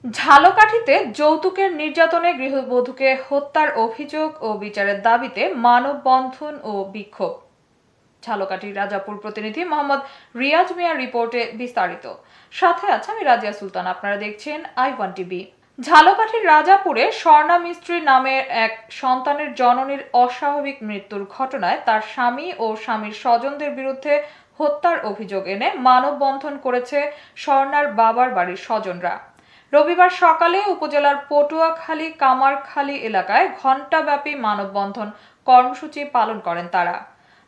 ঝালকাঠিতে যৌতুকের নির্যাতনে গৃহবধূকে হত্যার অভিযোগ ও বিচারের দাবিতে মানববন্ধন ও বিক্ষোভ। ঝালকাঠির রাজাপুর প্রতিনিধি মোহাম্মদ রিয়াজ মিয়ার রিপোর্টে বিস্তারিত। সাথে আছে আমি রাজিয়া সুলতান। আপনারা দেখছেন i1 টিভি। ঝালকাঠির রাজাপুরে স্বর্ণা মিস্ত্রি নামের এক সন্তানের জননীর অস্বাভাবিক মৃত্যুর ঘটনায় তার স্বামী ও স্বামীর স্বজনদের বিরুদ্ধে হত্যার অভিযোগ এনে মানববন্ধন করেছে স্বর্ণার বাবার বাড়ির স্বজনরা। রবিবার সকালে উপজেলার পটুয়াখালী কামারখালী এলাকায় ঘণ্টাব্যাপী মানববন্ধন কর্মসূচি পালন করেন তারা।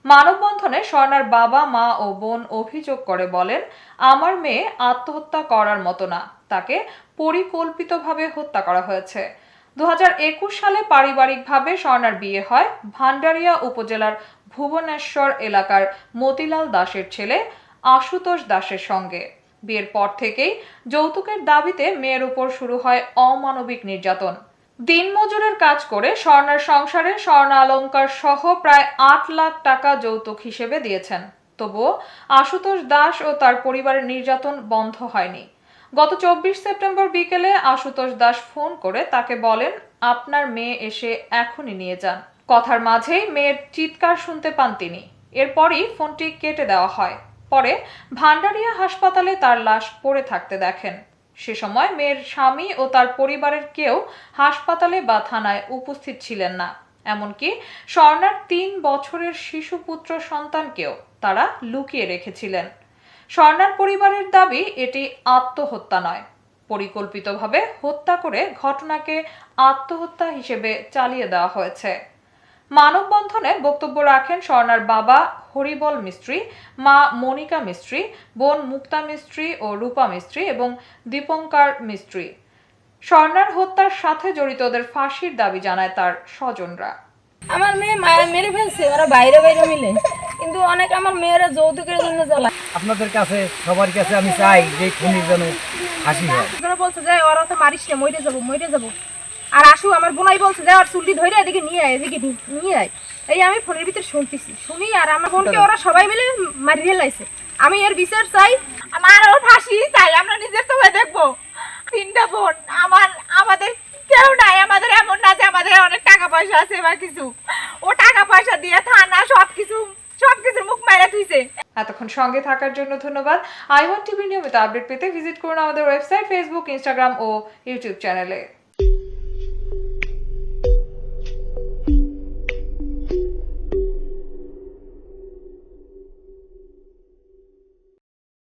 মানববন্ধনে স্বর্ণার বাবা, মা ও বোন অভিযোগ করে বলেন, আমার মেয়ে আত্মহত্যা করার মতো না, তাকে পরিকল্পিতভাবে হত্যা করা হয়েছে। 2021 সালে পারিবারিকভাবে স্বর্ণার বিয়ে হয় ভান্ডারিয়া উপজেলার ভুবনেশ্বর এলাকার মতিলাল দাসের ছেলে আশুতোষ দাসের সঙ্গে। বিয়ের পর থেকেই যৌতুকের দাবিতে মেয়ের উপর শুরু হয় অমানবিক নির্যাতন। দিনমজুরের কাজ করে স্বর্ণার সংসারে স্বর্ণ অলংকার সহ প্রায় 8 লাখ টাকা যৌতুক হিসেবে দিয়েছেন। তবুও আশুতোষ দাস ও তার পরিবারের নির্যাতন বন্ধ হয়নি। গত 24 সেপ্টেম্বর বিকেলে আশুতোষ দাস ফোন করে তাকে বলেন, আপনার মেয়ে এসে এখনই নিয়ে যান। কথার মাঝেই মেয়ের চিৎকার শুনতে পান তিনি। এরপরই ফোনটি কেটে দেওয়া হয়। পরে ভান্ডারিয়া হাসপাতালে তার লাশ পড়ে থাকতে দেখেন। সে সময় মেয়ের স্বামী ও তার পরিবারের কেউ হাসপাতালে বা থানায় উপস্থিত ছিলেন না। এমনকি স্বর্ণার 3 বছরের শিশুপুত্র সন্তানকেও তারা লুকিয়ে রেখেছিলেন। স্বর্ণার পরিবারের দাবি, এটি আত্মহত্যা নয়, পরিকল্পিতভাবে হত্যা করে ঘটনাকে আত্মহত্যা হিসেবে চালিয়ে দেওয়া হয়েছে। মানববন্ধনে বক্তব্য রাখেন স্বর্ণার বাবা হরিবল মিস্ত্রি, মা মনিকা মিস্ত্রি, বোন মুক্তা মিস্ত্রি ও রূপা মিস্ত্রি এবং দীপঙ্কর মিস্ত্রি। স্বর্ণার হত্যার সাথে জড়িতদের ফাঁসির দাবি জানায় তার স্বজনরা। আমার মেয়ে মেরে ফেলছে, ওরা বাইরে বাইরে মিলে, কিন্তু অনেক আমার মেয়েরা যৌতুকের জন্য জ্বালায়। আপনাদের কাছে সবার কাছে আমি চাই যে খুনির যেন ফাঁসি হয়। বলছে যে ওরা তো মারিস না, মরে যাবো। আর আশু আমার বোনাই বলছে যে ওর চুলটি ধরে এদিকে নিয়ে আয়। এই আমি ফোনের ভিতরে শুনি আর আমার বোনকে ওরা সবাই মিলে মারি ফেলাইছে। আমি এর বিচার চাই, আমার ওর ফাঁসি চাই। আমরা নিজের চোখে দেখবো 3টা বোন, আমাদের কেউ নাই। আমাদের এমন না যে আমাদের অনেক টাকা পয়সা আছে বা কিছু। ও টাকা পয়সা দিয়ে থানা সবকিছুর মুখ মাইরা তুইছে। এতক্ষণ সঙ্গে থাকার জন্য ধন্যবাদ। i1 টিভির নিয়মিত আপডেট পেতে ভিজিট করুন আমাদের ওয়েবসাইট, ফেসবুক, ইনস্টাগ্রাম ও ইউটিউব চ্যানেলে।